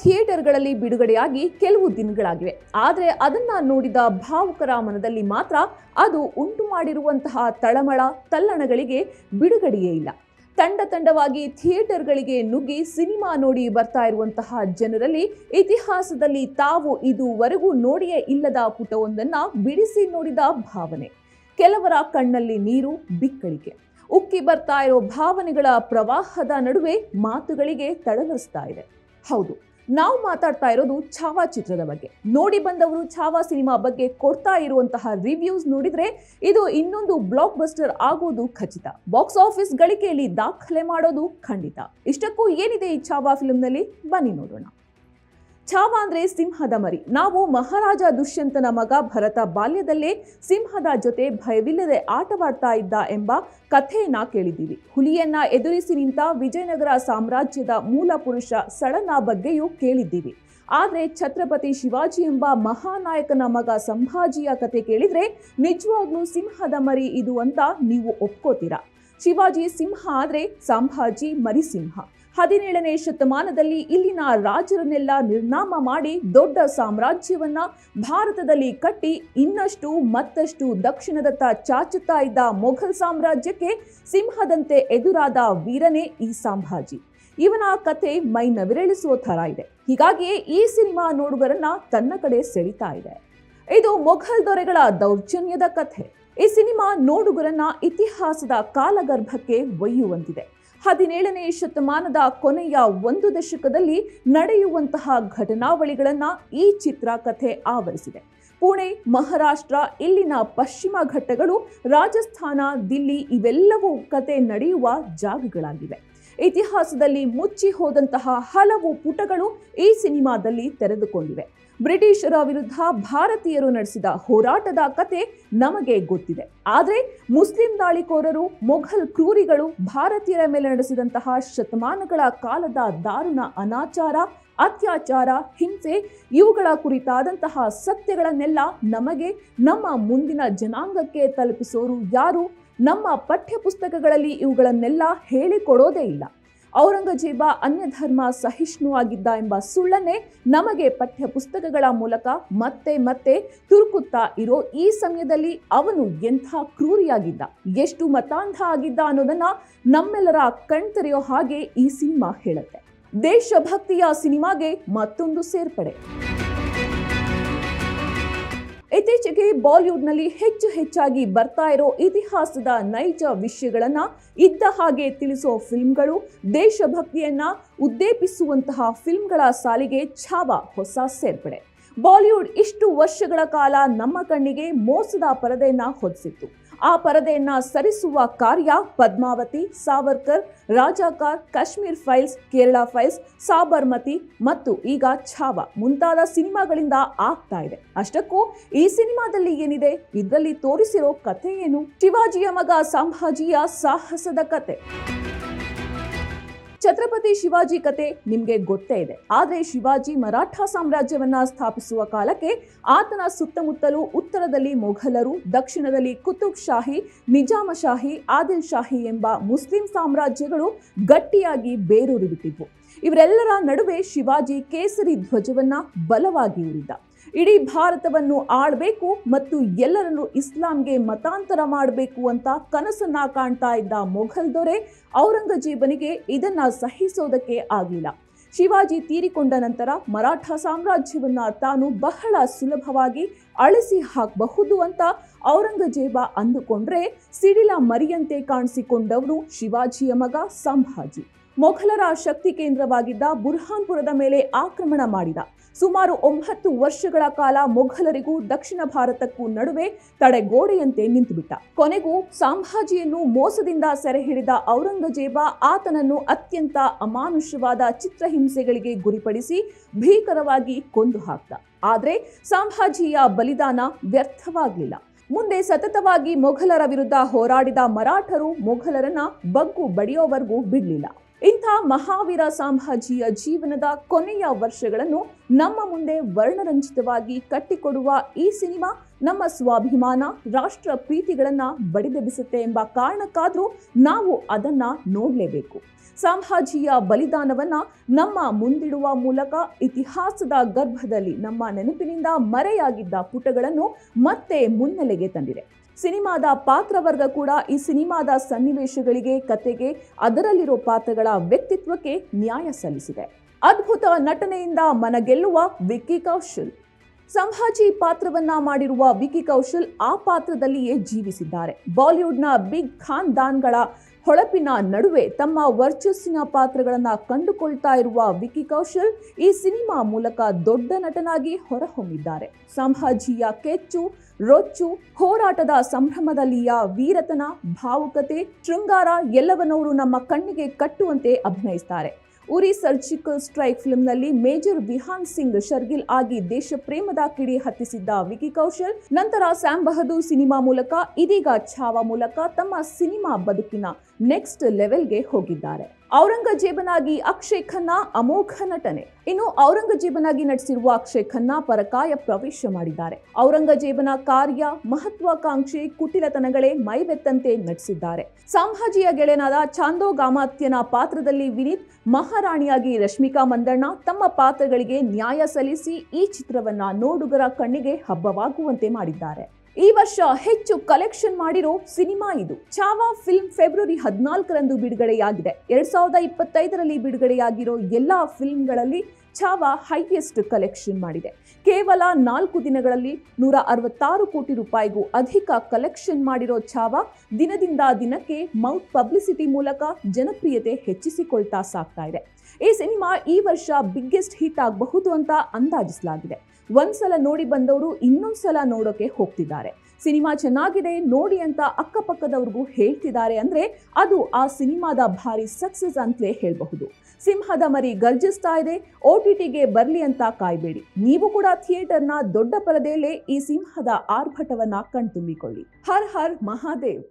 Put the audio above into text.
ಥಿಯೇಟರ್ಗಳಲ್ಲಿ ಬಿಡುಗಡೆಯಾಗಿ ಕೆಲವು ದಿನಗಳಾಗಿವೆ. ಆದರೆ ಅದನ್ನ ನೋಡಿದ ಭಾವುಕರ ಮನದಲ್ಲಿ ಮಾತ್ರ ಅದು ಉಂಟು ಮಾಡಿರುವಂತಹ ತಳಮಳ ತಲ್ಲಣಗಳಿಗೆ ಬಿಡುಗಡೆಯೇ ಇಲ್ಲ. ತಂಡವಾಗಿ ಥಿಯೇಟರ್ಗಳಿಗೆ ನುಗ್ಗಿ ಸಿನಿಮಾ ನೋಡಿ ಬರ್ತಾ ಇರುವಂತಹ ಜನರಲ್ಲಿ ಇತಿಹಾಸದಲ್ಲಿ ತಾವು ಇದುವರೆಗೂ ನೋಡಿಯೇ ಇಲ್ಲದ ಪುಟವೊಂದನ್ನ ಬಿಡಿಸಿ ನೋಡಿದ ಭಾವನೆ. ಕೆಲವರ ಕಣ್ಣಲ್ಲಿ ನೀರು, ಬಿಕ್ಕಳಿಕೆ, ಉಕ್ಕಿ ಬರ್ತಾ ಇರೋ ಭಾವನೆಗಳ ಪ್ರವಾಹದ ನಡುವೆ ಮಾತುಗಳಿಗೆ ತಡವರಿಸ್ತಾ ಇದೆ. ಹೌದು, ನಾವು ಮಾತಾಡ್ತಾ ಇರೋದು ಛಾವಾ ಚಿತ್ರದ ಬಗ್ಗೆ. ನೋಡಿ ಬಂದವರು ಛಾವಾ ಸಿನಿಮಾ ಬಗ್ಗೆ ಕೊಡ್ತಾ ಇರುವಂತಹ ರಿವ್ಯೂಸ್ ನೋಡಿದ್ರೆ ಇದು ಇನ್ನೊಂದು ಬ್ಲಾಕ್ ಬಸ್ಟರ್ ಆಗೋದು ಖಚಿತ. ಬಾಕ್ಸ್ ಆಫೀಸ್ ಗಳಿಕೆಯಲ್ಲಿ ದಾಖಲೆ ಮಾಡೋದು ಖಂಡಿತ. ಇಷ್ಟಕ್ಕೂ ಏನಿದೆ ಈ ಛಾವಾ ಫಿಲ್ಮ್ನಲ್ಲಿ, ಬನ್ನಿ ನೋಡೋಣ. ಛಾವಾ ಅಂದ್ರೆ ಸಿಂಹದ ಮರಿ. ನಾವು ಮಹಾರಾಜ ದುಷ್ಯಂತನ ಮಗ ಭರತ ಬಾಲ್ಯದಲ್ಲೇ ಸಿಂಹದ ಜೊತೆ ಭಯವಿಲ್ಲದೆ ಆಟವಾಡ್ತಾ ಇದ್ದ ಎಂಬ ಕಥೆಯನ್ನ ಕೇಳಿದ್ದೀವಿ. ಹುಲಿಯನ್ನ ಎದುರಿಸಿ ನಿಂತ ವಿಜಯನಗರ ಸಾಮ್ರಾಜ್ಯದ ಮೂಲ ಪುರುಷ ಸಳನ ಬಗ್ಗೆಯೂ ಕೇಳಿದ್ದೀವಿ. ಆದ್ರೆ ಛತ್ರಪತಿ ಶಿವಾಜಿ ಎಂಬ ಮಹಾನಾಯಕನ ಮಗ ಸಂಭಾಜಿಯ ಕತೆ ಕೇಳಿದ್ರೆ ನಿಜವಾಗ್ಲೂ ಸಿಂಹದ ಮರಿ ಇದು ಅಂತ ನೀವು ಒಪ್ಕೋತೀರಾ. ಶಿವಾಜಿ ಸಿಂಹ ಆದ್ರೆ ಸಂಭಾಜಿ ಮರಿಸಿಂಹ. 17ನೇ ಶತಮಾನದಲ್ಲಿ ಇಲ್ಲಿನ ರಾಜರನ್ನೆಲ್ಲ ನಿರ್ನಾಮ ಮಾಡಿ ದೊಡ್ಡ ಸಾಮ್ರಾಜ್ಯವನ್ನ ಭಾರತದಲ್ಲಿ ಕಟ್ಟಿ ಇನ್ನಷ್ಟು ಮತ್ತಷ್ಟು ದಕ್ಷಿಣದತ್ತ ಚಾಚುತ್ತಾ ಇದ್ದ ಮೊಘಲ್ ಸಾಮ್ರಾಜ್ಯಕ್ಕೆ ಸಿಂಹದಂತೆ ಎದುರಾದ ವೀರನೇ ಈ ಸಂಭಾಜಿ. ಇವನ ಕಥೆ ಮೈ ನವಿರೇಳಿಸುವ ಥರ ಇದೆ. ಹೀಗಾಗಿಯೇ ಈ ಸಿನಿಮಾ ನೋಡುಗರನ್ನ ತನ್ನ ಕಡೆ ಸೆಳಿತಾ ಇದೆ. ಇದು ಮೊಘಲ್ ದೊರೆಗಳ ದೌರ್ಜನ್ಯದ ಕಥೆ. ಈ ಸಿನಿಮಾ ನೋಡುಗರನ್ನ ಇತಿಹಾಸದ ಕಾಲಗರ್ಭಕ್ಕೆ ಒಯ್ಯುವಂತಿದೆ. 17ನೇ ಶತಮಾನದ ಕೊನೆಯ ಒಂದು ದಶಕದಲ್ಲಿ ನಡೆಯುವಂತಹ ಘಟನಾವಳಿಗಳನ್ನ ಈ ಚಿತ್ರಕಥೆ ಆವರಿಸಿದೆ. ಪುಣೆ, ಮಹಾರಾಷ್ಟ್ರ, ಇಲ್ಲಿನ ಪಶ್ಚಿಮ ಘಟ್ಟಗಳು, ರಾಜಸ್ಥಾನ, ದಿಲ್ಲಿ ಇವೆಲ್ಲವೂ ಕತೆ ನಡೆಯುವ ಜಾಗಗಳಾಗಿವೆ. ಇತಿಹಾಸದಲ್ಲಿ ಮುಚ್ಚಿ ಹೋದಂತಹ ಹಲವು ಪುಟಗಳು ಈ ಸಿನಿಮಾದಲ್ಲಿ ತೆರೆದುಕೊಂಡಿವೆ. ಬ್ರಿಟಿಷರ ವಿರುದ್ಧ ಭಾರತೀಯರು ನಡೆಸಿದ ಹೋರಾಟದ ಕತೆ ನಮಗೆ ಗೊತ್ತಿದೆ. ಆದರೆ ಮುಸ್ಲಿಂ ದಾಳಿಕೋರರು, ಮೊಘಲ್ ಕ್ರೂರಿಗಳು ಭಾರತೀಯರ ಮೇಲೆ ನಡೆಸಿದಂತಹ ಶತಮಾನಗಳ ಕಾಲದ ದಾರುಣ ಅನಾಚಾರ, ಅತ್ಯಾಚಾರ, ಹಿಂಸೆ ಇವುಗಳ ಕುರಿತಾದಂತಹ ಸತ್ಯಗಳನ್ನೆಲ್ಲ ನಮಗೆ, ನಮ್ಮ ಮುಂದಿನ ಜನಾಂಗಕ್ಕೆ ತಲುಪಿಸೋರು ಯಾರು? ನಮ್ಮ ಪಠ್ಯ ಪುಸ್ತಕಗಳಲ್ಲಿ ಇವುಗಳನ್ನೆಲ್ಲ ಹೇಳಿಕೊಡೋದೇ ಇಲ್ಲ. ಔರಂಗಜೇಬ ಅನ್ಯಧರ್ಮ ಸಹಿಷ್ಣುವಾಗಿದ್ದ ಎಂಬ ಸುಳ್ಳನ್ನೇ ನಮಗೆ ಪಠ್ಯ ಪುಸ್ತಕಗಳ ಮೂಲಕ ಮತ್ತೆ ಮತ್ತೆ ತುರುಕುತ್ತಾ ಇರೋ ಈ ಸಮಯದಲ್ಲಿ ಅವನು ಎಂಥ ಕ್ರೂರಿಯಾಗಿದ್ದ, ಎಷ್ಟು ಮತಾಂಧ ಆಗಿದ್ದ ಅನ್ನೋದನ್ನ ನಮ್ಮೆಲ್ಲರ ಕಣ್ತೆರೆಯೋ ಹಾಗೆ ಈ ಸಿನಿಮಾ ಹೇಳುತ್ತೆ. ದೇಶಭಕ್ತಿಯ ಸಿನಿಮಾಗೆ ಮತ್ತೊಂದು ಸೇರ್ಪಡೆ. ಇತ್ತೀಚೆಗೆ ಬಾಲಿವುಡ್ನಲ್ಲಿ ಹೆಚ್ಚಾಗಿ ಬರ್ತಾ ಇರೋ ಇತಿಹಾಸದ ನೈಜ ವಿಷಯಗಳನ್ನ ಇದ್ದ ಹಾಗೆ ತಿಳಿಸೋ ಫಿಲ್ಮ್ಗಳು, ದೇಶಭಕ್ತಿಯನ್ನ ಉದ್ದೇಪಿಸುವಂತಹ ಫಿಲ್ಮ್ಗಳ ಸಾಲಿಗೆ ಛಾವಾ ಹೊಸ ಸೇರ್ಪಡೆ. ಬಾಲಿವುಡ್ ಇಷ್ಟು ವರ್ಷಗಳ ಕಾಲ ನಮ್ಮ ಕಣ್ಣಿಗೆ ಮೋಸದ ಪರದೆಯನ್ನ ಹೊದಿಸಿತ್ತು. ಆ ಪರದೆಯನ್ನ ಸರಿಸುವ ಕಾರ್ಯ ಪದ್ಮಾವತಿ, ಸಾವರ್ಕರ್, ರಾಜಾಕಾರ್, ಕಾಶ್ಮೀರ್ ಫೈಲ್ಸ್, ಕೇರಳ ಫೈಲ್ಸ್, ಸಾಬರ್ಮತಿ ಮತ್ತು ಈಗ ಛಾವಾ ಮುಂತಾದ ಸಿನಿಮಾಗಳಿಂದ ಆಗ್ತಾ ಇದೆ. ಅಷ್ಟಕ್ಕೂ ಈ ಸಿನಿಮಾದಲ್ಲಿ ಏನಿದೆ? ಇದರಲ್ಲಿ ತೋರಿಸಿರೋ ಕಥೆ ಏನು? ಶಿವಾಜಿಯ ಮಗ ಸಂಭಾಜಿಯ ಸಾಹಸದ ಕತೆ. ಛತ್ರಪತಿ ಶಿವಾಜಿ ಕತೆ ನಿಮ್ಗೆ ಗೊತ್ತೇ ಇದೆ. ಆದ್ರೆ ಶಿವಾಜಿ ಮರಾಠ ಸಾಮ್ರಾಜ್ಯವನ್ನ ಸ್ಥಾಪಿಸುವ ಕಾಲಕ್ಕೆ ಆತನ ಸುತ್ತಮುತ್ತಲೂ ಉತ್ತರದಲ್ಲಿ ಮೊಘಲರು, ದಕ್ಷಿಣದಲ್ಲಿ ಕುತುಬ್ ಶಾಹಿ, ನಿಜಾಮ ಶಾಹಿ, ಆದಿಲ್ ಶಾಹಿ ಎಂಬ ಮುಸ್ಲಿಂ ಸಾಮ್ರಾಜ್ಯಗಳು ಗಟ್ಟಿಯಾಗಿ ಬೇರೂರಿ ಬಿಟ್ಟಿದ್ವು. ಇವರೆಲ್ಲರ ನಡುವೆ ಶಿವಾಜಿ ಕೇಸರಿ ಧ್ವಜವನ್ನ ಬಲವಾಗಿ ಊರಿದ್ದ. ಇಡೀ ಭಾರತವನ್ನು ಆಳ್ಬೇಕು ಮತ್ತು ಎಲ್ಲರನ್ನು ಇಸ್ಲಾಂಗೆ ಮತಾಂತರ ಮಾಡಬೇಕು ಅಂತ ಕನಸನ್ನ ಕಾಣ್ತಾ ಇದ್ದ ಮೊಘಲ್ ದೊರೆ ಔರಂಗಜೇಬನಿಗೆ ಇದನ್ನ ಸಹಿಸೋದಕ್ಕೆ ಆಗಲಿಲ್ಲ. ಶಿವಾಜಿ ತೀರಿಕೊಂಡ ನಂತರ ಮರಾಠ ಸಾಮ್ರಾಜ್ಯವನ್ನ ತಾನು ಬಹಳ ಸುಲಭವಾಗಿ ಅಳಿಸಿ ಹಾಕಬಹುದು ಅಂತ ಔರಂಗಜೇಬ ಅಂದುಕೊಂಡ್ರೆ ಸಿಡಿಲ ಮರಿಯಂತೆ ಕಾಣಿಸಿಕೊಂಡವರು ಶಿವಾಜಿಯ ಮಗ ಸಂಭಾಜಿ. ಮೊಘಲರ ಶಕ್ತಿ ಕೇಂದ್ರವಾಗಿದ್ದ ಬುರ್ಹಾನ್ಪುರದ ಮೇಲೆ ಆಕ್ರಮಣ ಮಾಡಿದ. ಸುಮಾರು 9 ವರ್ಷಗಳ ಕಾಲ ಮೊಘಲರಿಗೂ ದಕ್ಷಿಣ ಭಾರತಕ್ಕೂ ನಡುವೆ ತಡೆಗೋಡೆಯಂತೆ ನಿಂತುಬಿಟ್ಟ. ಕೊನೆಗೂ ಸಂಭಾಜಿಯನ್ನು ಮೋಸದಿಂದ ಸೆರೆ ಹಿಡಿದ ಔರಂಗಜೇಬ ಆತನನ್ನು ಅತ್ಯಂತ ಅಮಾನುಷವಾದ ಚಿತ್ರಹಿಂಸೆಗಳಿಗೆ ಗುರಿಪಡಿಸಿ ಭೀಕರವಾಗಿ ಕೊಂದು ಹಾಕ್ತ. ಆದ್ರೆ ಸಂಭಾಜಿಯ ಬಲಿದಾನ ವ್ಯರ್ಥವಾಗಲಿಲ್ಲ. ಮುಂದೆ ಸತತವಾಗಿ ಮೊಘಲರ ವಿರುದ್ಧ ಹೋರಾಡಿದ ಮರಾಠರು ಮೊಘಲರನ್ನ ಬಗ್ಗು ಬಡಿಯೋವರೆಗೂ ಬಿಡಲಿಲ್ಲ. ಇಂಥ ಮಹಾವೀರ ಸಂಭಾಜಿಯ ಜೀವನದ ಕೊನೆಯ ವರ್ಷಗಳನ್ನು ನಮ್ಮ ಮುಂದೆ ವರ್ಣರಂಜಿತವಾಗಿ ಕಟ್ಟಿಕೊಡುವ ಈ ಸಿನಿಮಾ ನಮ್ಮ ಸ್ವಾಭಿಮಾನ, ರಾಷ್ಟ್ರ ಪ್ರೀತಿಗಳನ್ನ ಬಡಿದೆಬ್ಬಿಸುತ್ತೆ ಎಂಬ ಕಾರಣಕ್ಕಾದ್ರೂ ನಾವು ಅದನ್ನ ನೋಡಲೇಬೇಕು. ಸಂಭಾಜಿಯ ಬಲಿದಾನವನ್ನ ನಮ್ಮ ಮುಂದಿಡುವ ಮೂಲಕ ಇತಿಹಾಸದ ಗರ್ಭದಲ್ಲಿ ನಮ್ಮ ನೆನಪಿನಿಂದ ಮರೆಯಾಗಿದ್ದ ಪುಟಗಳನ್ನು ಮತ್ತೆ ಮುನ್ನೆಲೆಗೆ ತಂದಿದೆ. ಸಿನಿಮಾದ ಪಾತ್ರವರ್ಗ ಕೂಡ ಈ ಸಿನಿಮಾದ ಸನ್ನಿವೇಶಗಳಿಗೆ, ಕತೆಗೆ, ಅದರಲ್ಲಿರೋ ಪಾತ್ರಗಳ ವ್ಯಕ್ತಿತ್ವಕ್ಕೆ ನ್ಯಾಯ ಸಲ್ಲಿಸಿದೆ. ಅದ್ಭುತ ನಟನೆಯಿಂದ ಮನಗೆಲ್ಲುವ ವಿಕ್ಕಿ ಕೌಶಲ್. ಸಂಭಾಜಿ ಪಾತ್ರವನ್ನ ಮಾಡಿರುವ ವಿಕ್ಕಿ ಕೌಶಲ್ ಆ ಪಾತ್ರದಲ್ಲಿಯೇ ಜೀವಿಸಿದ್ದಾರೆ. ಬಾಲಿವುಡ್ನ ಬಿಗ್ ಖಾನ್ದಾನ್ಗಳ ಹೊಳಪಿನ ನಡುವೆ ತಮ್ಮ ವರ್ಚಸ್ಸಿನ ಪಾತ್ರಗಳನ್ನ ಕಂಡುಕೊಳ್ತಾ ಇರುವ ವಿಕ್ಕಿ ಕೌಶಲ್ ಈ ಸಿನಿಮಾ ಮೂಲಕ ದೊಡ್ಡ ನಟನಾಗಿ ಹೊರಹೊಮ್ಮಿದ್ದಾರೆ. ಸಂಭಾಜಿಯ ಕೆಚ್ಚು, ರೊಚ್ಚು, ಹೋರಾಟದ ಸಂಭ್ರಮದಲ್ಲಿಯ ವೀರತನ, ಭಾವುಕತೆ, ಶೃಂಗಾರ ಎಲ್ಲವನ್ನವರು ನಮ್ಮ ಕಣ್ಣಿಗೆ ಕಟ್ಟುವಂತೆ ಅಭಿನಯಿಸ್ತಾರೆ. ಉರಿ ಸರ್ಜಿಕಲ್ ಸ್ಟ್ರೈಕ್ ಫಿಲ್ಮ್ನಲ್ಲಿ ಮೇಜರ್ ವಿಹಾನ್ ಸಿಂಗ್ ಶರ್ಗಿಲ್ ಆಗಿ ದೇಶ ಪ್ರೇಮದ ಕಿಡಿ ಹತ್ತಿಸಿದ್ದ ವಿಕ್ಕಿ ಕೌಶಲ್ ನಂತರ ಸ್ಯಾಮ್ ಬಹದ್ದೂರ್ ಸಿನಿಮಾ ಮೂಲಕ, ಇದೀಗ ಛಾವಾ ಮೂಲಕ ತಮ್ಮ ಸಿನಿಮಾ ಬದುಕಿನ ನೆಕ್ಸ್ಟ್ ಲೆವೆಲ್ಗೆ ಹೋಗಿದ್ದಾರೆ. ಔರಂಗಜೇಬನಾಗಿ ಅಕ್ಷಯ್ ಖನ್ನಾ ಅಮೋಘ ನಟನೆ. ಇನ್ನು ಔರಂಗಜೇಬನಾಗಿ ನಟಿಸಿರುವ ಅಕ್ಷಯ್ ಖನ್ನಾ ಪರಕಾಯ ಪ್ರವೇಶ ಮಾಡಿದ್ದಾರೆ. ಔರಂಗಜೇಬನ ಕಾರ್ಯ, ಮಹತ್ವಾಕಾಂಕ್ಷೆ, ಕುಟಿಲತನಗಳೇ ಮೈವೆತ್ತಂತೆ ನಟಿಸಿದ್ದಾರೆ. ಸಂಭಾಜಿಯ ಗೆಳೆಯನಾದ ಚಾಂದೋ ಗಾಮಾತ್ಯನ ಪಾತ್ರದಲ್ಲಿ ವಿನೀತ್, ಮಹಾರಾಣಿಯಾಗಿ ರಶ್ಮಿಕಾ ಮಂದಣ್ಣ ತಮ್ಮ ಪಾತ್ರಗಳಿಗೆ ನ್ಯಾಯ ಸಲ್ಲಿಸಿ ಈ ಚಿತ್ರವನ್ನ ನೋಡುಗರ ಕಣ್ಣಿಗೆ ಹಬ್ಬವಾಗುವಂತೆ ಮಾಡಿದ್ದಾರೆ. ಈ ವರ್ಷ ಹೆಚ್ಚು ಕಲೆಕ್ಷನ್ ಮಾಡಿರೋ ಸಿನಿಮಾ ಇದು. ಛಾವಾ ಫಿಲ್ಮ್ ಫೆಬ್ರವರಿ 14ರಂದು ಬಿಡುಗಡೆಯಾಗಿದೆ. 2025ರಲ್ಲಿ ಬಿಡುಗಡೆಯಾಗಿರೋ ಎಲ್ಲಾ ಫಿಲ್ಮ್ಗಳಲ್ಲಿ ಛಾವಾ ಹೈಯೆಸ್ಟ್ ಕಲೆಕ್ಷನ್ ಮಾಡಿದೆ. ಕೇವಲ 4 ದಿನಗಳಲ್ಲಿ 166 ಕೋಟಿ ರೂಪಾಯಿಗೂ ಅಧಿಕ ಕಲೆಕ್ಷನ್ ಮಾಡಿರೋ ಛಾವಾ ದಿನದಿಂದ ದಿನಕ್ಕೆ ಮೌತ್ ಪಬ್ಲಿಸಿಟಿ ಮೂಲಕ ಜನಪ್ರಿಯತೆ ಹೆಚ್ಚಿಸಿಕೊಳ್ತಾ ಸಾಗ್ತಾ ಇದೆ. ಈ ಸಿನಿಮಾ ಈ ವರ್ಷ ಬಿಗ್ಗೆಸ್ಟ್ ಹಿಟ್ ಆಗಬಹುದು ಅಂತ ಅಂದಾಜಿಸಲಾಗಿದೆ. ಒಂದ್ಸಲ ನೋಡಿ ಬಂದವರು ಇನ್ನೊಂದ್ಸಲ ನೋಡೋಕೆ ಹೋಗ್ತಿದ್ದಾರೆ. ಸಿನಿಮಾ ಚೆನ್ನಾಗಿದೆ ನೋಡಿ ಅಂತ ಅಕ್ಕಪಕ್ಕದವ್ರಿಗೂ ಹೇಳ್ತಿದ್ದಾರೆ ಅಂದ್ರೆ ಅದು ಆ ಸಿನಿಮಾದ ಭಾರಿ ಸಕ್ಸಸ್ ಅಂತಲೇ ಹೇಳಬಹುದು. ಸಿಂಹದ ಮರಿ ಗರ್ಜಿಸ್ತಾ ಇದೆ, OTTಗೆ ಬರ್ಲಿ ಅಂತ ಕಾಯ್ಬೇಡಿ. ನೀವು ಕೂಡ ಥಿಯೇಟರ್ನ ದೊಡ್ಡ ಪರದೆಯಲ್ಲೇ ಈ ಸಿಂಹದ ಆರ್ಭಟವನ್ನ ಕಣ್ತುಂಬಿಕೊಳ್ಳಿ. ಹರ್ ಹರ್ ಮಹಾದೇವ್.